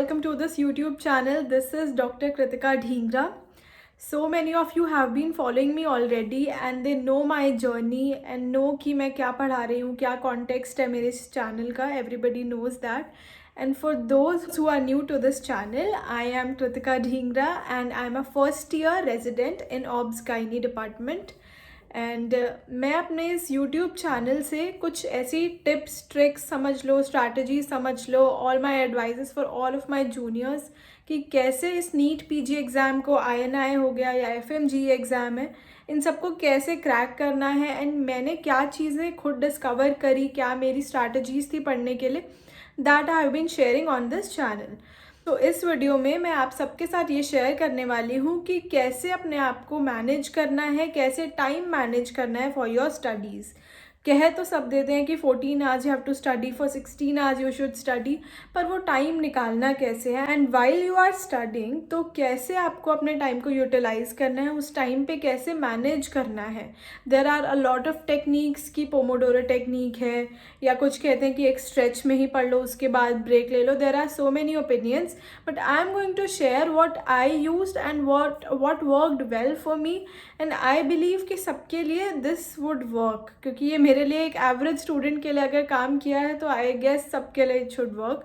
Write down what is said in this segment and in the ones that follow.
welcome to this YouTube channel. This is Dr. Kritika Dhingra. So many of you have been following me already and they know my journey and know कि मैं क्या पढ़ा रही हूँ, क्या context है मेरे इस channel का. Everybody knows that. And for those who are new to this channel, I am Kritika Dhingra and I am a first year resident in OBS Gynae department. And मैं अपने इस यूट्यूब चैनल से कुछ ऐसी tips tricks समझ लो, strategy समझ लो, all my advises for all of my juniors कि कैसे इस नीट पीजी एग्ज़ाम को INI हो गया या FMG एग्ज़ाम है, इन सबको कैसे क्रैक करना है. एंड मैंने क्या चीज़ें खुद डिस्कवर करी, क्या मेरी स्ट्रैटेजीज थी पढ़ने के लिए, that I have been sharing on this channel. तो इस वीडियो में मैं आप सबके साथ ये शेयर करने वाली हूँ कि कैसे अपने आप को मैनेज करना है, कैसे टाइम मैनेज करना है फॉर योर स्टडीज़. कह तो सब देते हैं कि 14 hours you have to study, for 16 hours you should study, पर वो टाइम निकालना कैसे है. And while you are studying तो कैसे आपको अपने टाइम को यूटिलाइज करना है, उस टाइम पे कैसे मैनेज करना है. There are a lot of techniques की पोमोडोरो टेक्निक है, या कुछ कहते हैं कि एक स्ट्रेच में ही पढ़ लो उसके बाद ब्रेक ले लो. There are so many opinions, but I am going to share what I used and what worked well for me. And I believe कि सबके लिए दिस वुड वर्क, क्योंकि ये मेरे लिए एक एवरेज स्टूडेंट के लिए अगर काम किया है तो आई गेस सबके लिए it should work.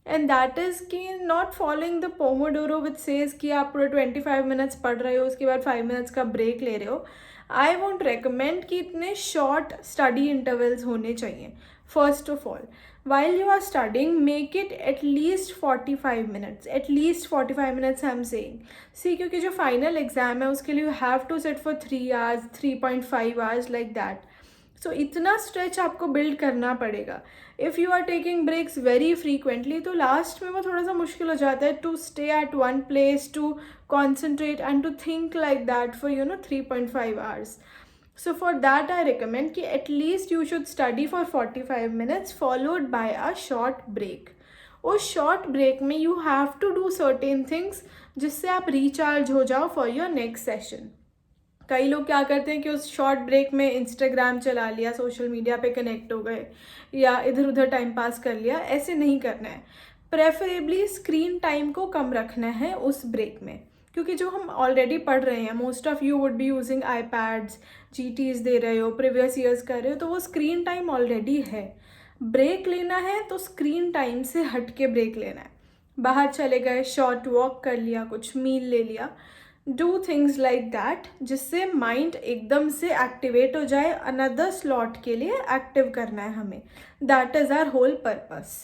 And that is कि not following the Pomodoro which says कि आप पूरे 25 मिनट्स पढ़ रहे हो, उसके बाद 5 मिनट्स का ब्रेक ले रहे हो. आई वोंट रिकमेंड कि इतने शॉर्ट स्टडी इंटरवल्स होने चाहिए. First of all, while you are studying, make it at least 45 minutes. At least 45 minutes I'm saying. See, क्योंकि जो फाइनल एग्ज़ाम है उसके लिए you have to sit for 3 hours, 3.5 hours like that. So इतना stretch आपको build करना पड़ेगा. If you are taking breaks very frequently तो लास्ट में वो थोड़ा सा मुश्किल हो जाता है to stay at one place, to concentrate and to think like that for 3.5 hours. So for that I recommend कि at least you should study for 45 minutes followed by a short break. उस short break में you have to do certain things जिससे आप recharge हो जाओ for your next session. कई लोग क्या करते हैं कि उस शॉर्ट ब्रेक में इंस्टाग्राम चला लिया, सोशल मीडिया पे कनेक्ट हो गए या इधर उधर टाइम पास कर लिया. ऐसे नहीं करना है. प्रेफरेबली स्क्रीन टाइम को कम रखना है उस ब्रेक में, क्योंकि जो हम ऑलरेडी पढ़ रहे हैं, most of you would be using iPads, GTs दे रहे हो, प्रीवियस ईयर्स कर रहे हो, तो वो स्क्रीन टाइम ऑलरेडी है. ब्रेक लेना है तो स्क्रीन टाइम से हट के ब्रेक लेना है. बाहर चले गए, शॉर्ट वॉक कर लिया, कुछ मील ले लिया, डू थिंग्स लाइक दैट जिससे माइंड एकदम से एक्टिवेट हो जाए. अनदर स्लॉट के लिए एक्टिव करना है हमें. That is our whole purpose.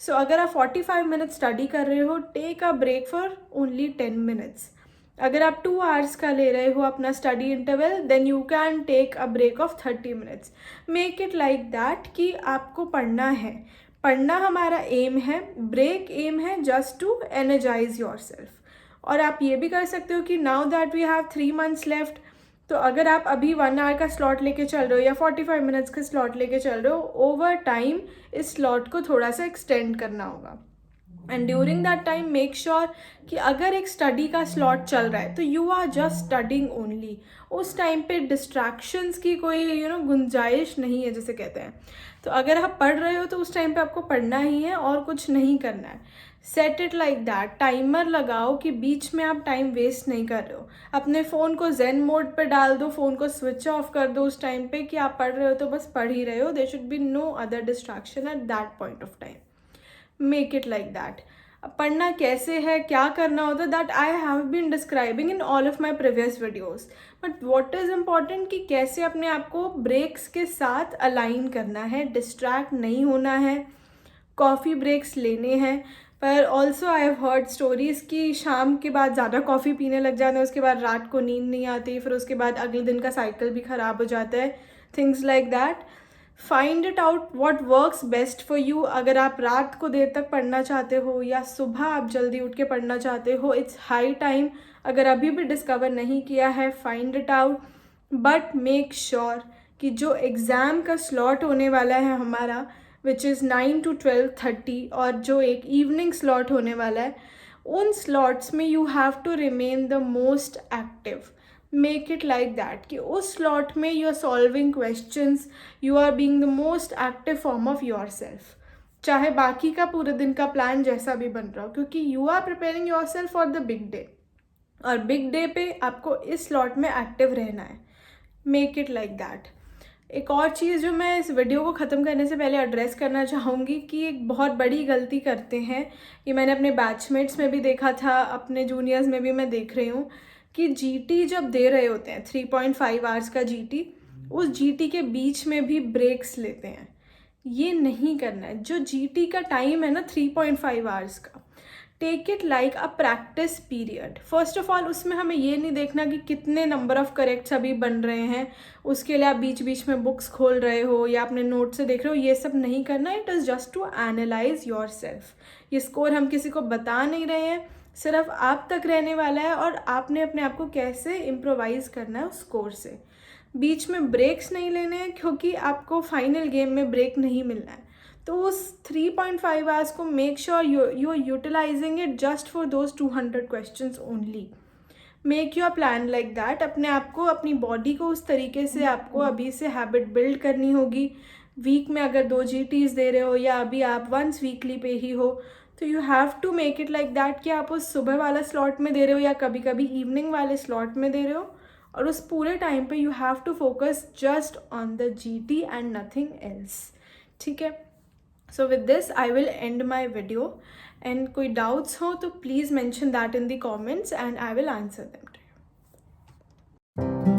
So अगर आप 45 मिनट्स स्टडी कर रहे हो, take a break for only 10 minutes. अगर आप 2 आवर्स का ले रहे हो अपना study interval, then you can take a break of 30 minutes. Make it like that कि आपको पढ़ना है, पढ़ना हमारा एम है, ब्रेक एम है just to energize yourself. और आप ये भी कर सकते हो कि now that we have 3 months left, तो अगर आप अभी 1 hour का स्लॉट लेके चल रहे हो या 45 मिनट्स का स्लॉट लेके चल रहे हो, ओवर टाइम इस स्लॉट को थोड़ा सा एक्सटेंड करना होगा. And during that time make sure कि अगर एक स्टडी का स्लॉट चल रहा है तो you are just studying only. उस टाइम पे डिस्ट्रैक्शंस की कोई गुंजाइश नहीं है जिसे कहते हैं. तो अगर आप पढ़ रहे हो तो उस टाइम पे आपको पढ़ना ही है और कुछ नहीं करना है. Set it like that. Timer लगाओ कि बीच में आप टाइम वेस्ट नहीं कर रहे हो. अपने फ़ोन को ज़ेन मोड पे डाल दो, फ़ोन को स्विच ऑफ कर दो उस टाइम पे कि आप पढ़ रहे हो तो बस पढ़ ही रहे हो. There should be no other distraction at that point of time. Make it like that. पढ़ना कैसे है, क्या करना होता है, that I have been describing in all of my previous videos. But what is important कि कैसे अपने आप को ब्रेक्स के साथ अलाइन करना है, डिस्ट्रैक्ट नहीं होना है. कॉफ़ी ब्रेक्स लेने हैं, पर also I have heard stories कि शाम के बाद ज़्यादा कॉफ़ी पीने लग जाते हैं, उसके बाद रात को नींद नहीं आती, फिर उसके बाद अगले दिन का साइकिल भी ख़राब हो जाता है. Things like that. Find it out what works best for you. अगर आप रात को देर तक पढ़ना चाहते हो या सुबह आप जल्दी उठ के पढ़ना चाहते हो, इट्स हाई टाइम. अगर अभी भी डिस्कवर नहीं किया है, find it out. But make sure कि जो एग्ज़ाम का स्लॉट होने वाला है हमारा, विच इज़ 9 to 12:30, और जो एक इवनिंग स्लॉट होने वाला है, उन स्लॉट्स में you have to remain the most active. Make it like that कि उस स्लॉट में you are solving questions, you are being the most active form of yourself. चाहे बाकी का पूरे दिन का प्लान जैसा भी बन रहा हो, क्योंकि you are preparing yourself for the big day, और बिग डे पे आपको इस स्लॉट में एक्टिव रहना है. Make it like that. एक और चीज़ जो मैं इस वीडियो को ख़त्म करने से पहले एड्रेस करना चाहूँगी कि एक बहुत बड़ी गलती करते हैं, ये मैंने अपने बैचमेट्स में भी देखा था, अपने जूनियर्स में भी मैं देख रही हूँ, कि जीटी जब दे रहे होते हैं 3.5 आवर्स का जीटी, उस जीटी के बीच में भी ब्रेक्स लेते हैं. ये नहीं करना है. जो जीटी का टाइम है ना 3.5 आवर्स का, take it like a practice period. First of all उसमें हमें ये नहीं देखना कि कितने नंबर ऑफ करेक्ट्स अभी बन रहे हैं, उसके लिए आप बीच बीच में बुक्स खोल रहे हो या अपने नोट से देख रहे हो, ये सब नहीं करना. It is just to analyse yourself. ये स्कोर हम किसी को बता नहीं रहे हैं, सिर्फ आप तक रहने वाला है, और आपने अपने आप को कैसे इम्प्रोवाइज़ करना है उस स्कोर से. बीच में ब्रेक्स नहीं लेने हैं, क्योंकि आपको फाइनल गेम में ब्रेक नहीं मिलना है. तो उस 3.5 आवर्स को make sure you are utilising it just for those 200 questions only. Make your plan like that. अपने आप को, अपनी बॉडी को उस तरीके से आपको अभी से हैबिट बिल्ड करनी होगी. वीक में अगर 2 GTs दे रहे हो या अभी आप वंस वीकली पे ही हो, तो you have to make it like that कि आप उस सुबह वाला स्लॉट में दे रहे हो या कभी कभी इवनिंग वाले स्लॉट में दे रहे हो, और उस पूरे टाइम पे you have to focus just on the GT and nothing else. ठीक है. So with this I will end my video, and कोई doubts हो तो please mention that in the comments and I will answer them to you.